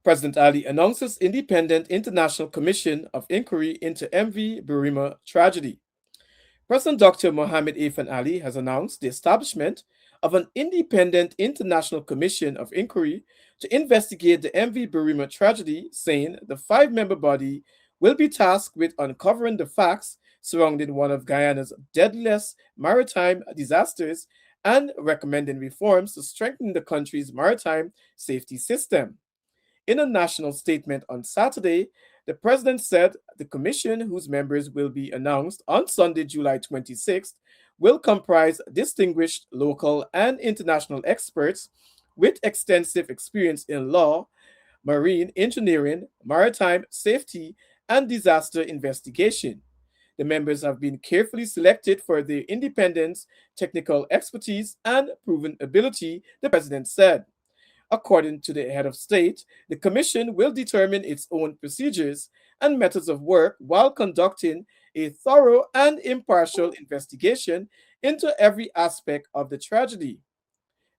President Ali announces independent international commission of inquiry into MV Barima tragedy. President Dr. Mohammed Irfaan Ali has announced the establishment of an independent international commission of inquiry to investigate the MV Barima tragedy, saying the five-member body will be tasked with uncovering the facts surrounding one of Guyana's deadliest maritime disasters and recommending reforms to strengthen the country's maritime safety system. In a national statement on Saturday, the president said the commission, whose members will be announced on Sunday, July 26th, will comprise distinguished local and international experts with extensive experience in law, marine engineering, maritime safety, and disaster investigation. The members have been carefully selected for their independence, technical expertise, and proven ability, the president said. According to the head of state, the commission will determine its own procedures and methods of work while conducting a thorough and impartial investigation into every aspect of the tragedy.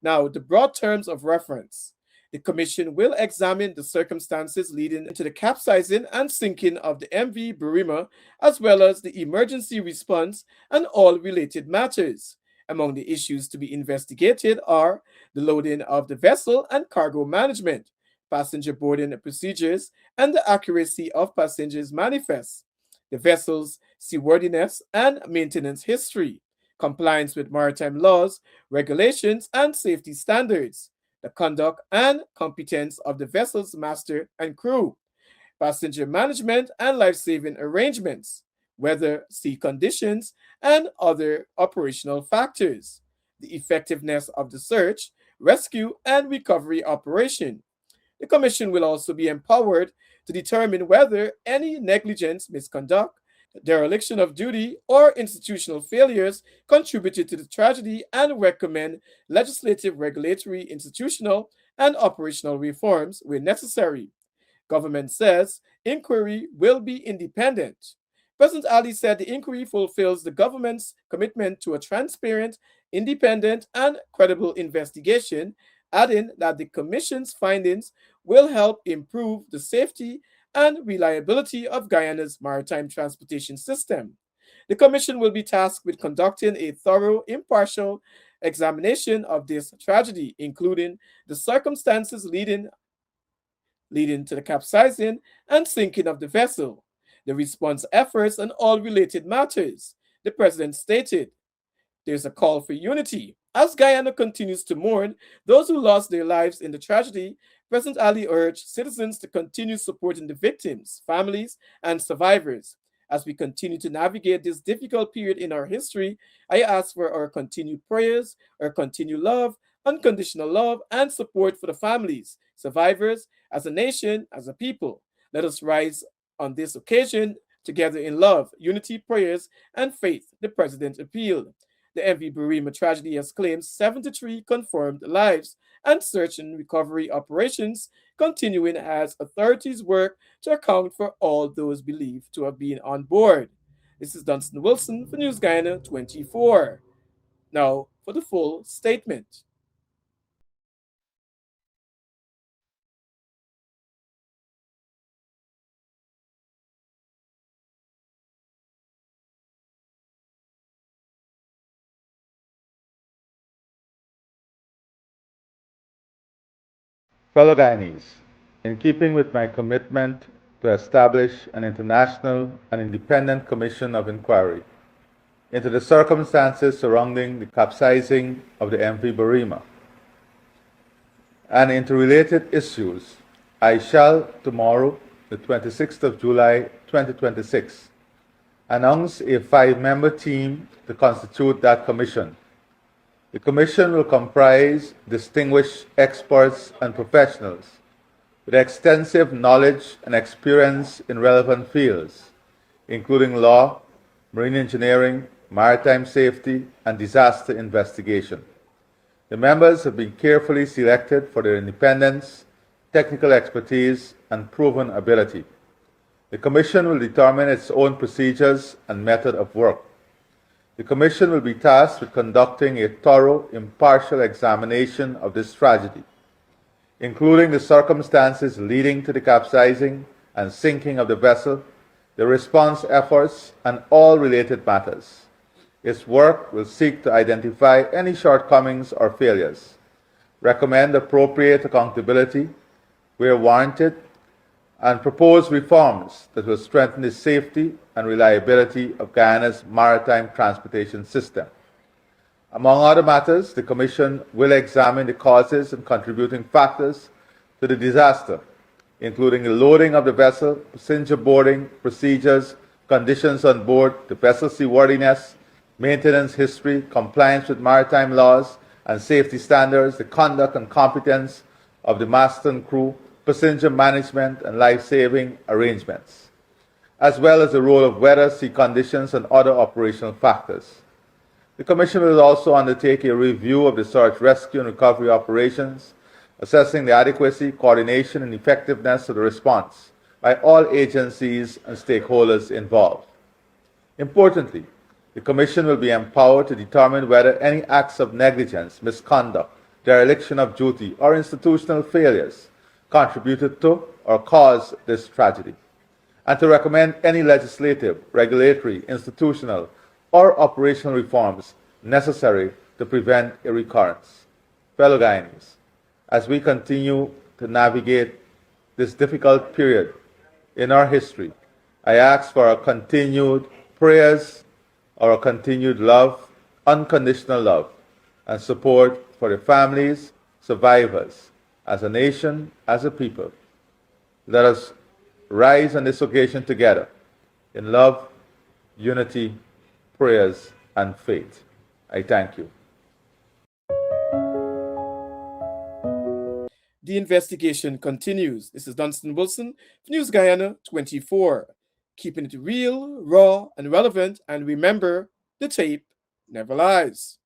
Now, the broad terms of reference. The Commission will examine the circumstances leading to the capsizing and sinking of the MV Barima, as well as the emergency response and all related matters. Among the issues to be investigated are the loading of the vessel and cargo management, passenger boarding procedures, and the accuracy of passengers' manifests, the vessel's seaworthiness and maintenance history, compliance with maritime laws, regulations, and safety standards, the conduct and competence of the vessel's master and crew, passenger management and life saving arrangements, weather, sea conditions, and other operational factors, the effectiveness of the search, rescue, and recovery operation. The Commission will also be empowered to determine whether any negligence, misconduct, dereliction of duty, or institutional failures contributed to the tragedy and recommend legislative, regulatory, institutional, and operational reforms where necessary. Government says inquiry will be independent. President Ali said the inquiry fulfills the government's commitment to a transparent, independent, and credible investigation, adding that the Commission's findings will help improve the safety and reliability of Guyana's maritime transportation system. The Commission will be tasked with conducting a thorough, impartial examination of this tragedy, including the circumstances leading to the capsizing and sinking of the vessel, the response efforts, and all related matters, the president stated. There's a call for unity. As Guyana continues to mourn those who lost their lives in the tragedy, President Ali urged citizens to continue supporting the victims, families, and survivors. As we continue to navigate this difficult period in our history, I ask for our continued prayers, our continued love, unconditional love, and support for the families, survivors, as a nation, as a people. Let us rise on this occasion together in love, unity, prayers, and faith, the president appealed. The MV Barima tragedy has claimed 73 confirmed lives, and search and recovery operations continuing as authorities work to account for all those believed to have been on board. This is Dunstan Wilson for News Guyana 24. Now for the full statement. Fellow Guyanese, in keeping with my commitment to establish an international and independent commission of inquiry into the circumstances surrounding the capsizing of the MV Barima and into related issues, I shall tomorrow, the 26th of July 2026, announce a five-member team to constitute that commission. The Commission will comprise distinguished experts and professionals with extensive knowledge and experience in relevant fields, including law, marine engineering, maritime safety, and disaster investigation. The members have been carefully selected for their independence, technical expertise, and proven ability. The Commission will determine its own procedures and method of work. The Commission will be tasked with conducting a thorough, impartial examination of this tragedy, including the circumstances leading to the capsizing and sinking of the vessel, the response efforts, and all related matters. Its work will seek to identify any shortcomings or failures, recommend appropriate accountability where warranted, and propose reforms that will strengthen the safety and reliability of Guyana's maritime transportation system. Among other matters, the Commission will examine the causes and contributing factors to the disaster, including the loading of the vessel, passenger boarding procedures, conditions on board, the vessel's seaworthiness, maintenance history, compliance with maritime laws and safety standards, the conduct and competence of the master and crew, passenger management and life-saving arrangements, as well as the role of weather, sea conditions, and other operational factors. The Commission will also undertake a review of the search, rescue, and recovery operations, assessing the adequacy, coordination, and effectiveness of the response by all agencies and stakeholders involved. Importantly, the Commission will be empowered to determine whether any acts of negligence, misconduct, dereliction of duty, or institutional failures contributed to or caused this tragedy, and to recommend any legislative, regulatory, institutional, or operational reforms necessary to prevent a recurrence. Fellow Guyanese, as we continue to navigate this difficult period in our history, I ask for our continued prayers, our continued love, unconditional love, and support for the families, survivors, as a nation, as a people. Let us rise on this occasion together in love, unity, prayers, and faith. I thank you. The investigation continues. This is Dunstan Wilson, News Guyana 24. Keeping it real, raw, and relevant, and remember, the tape never lies.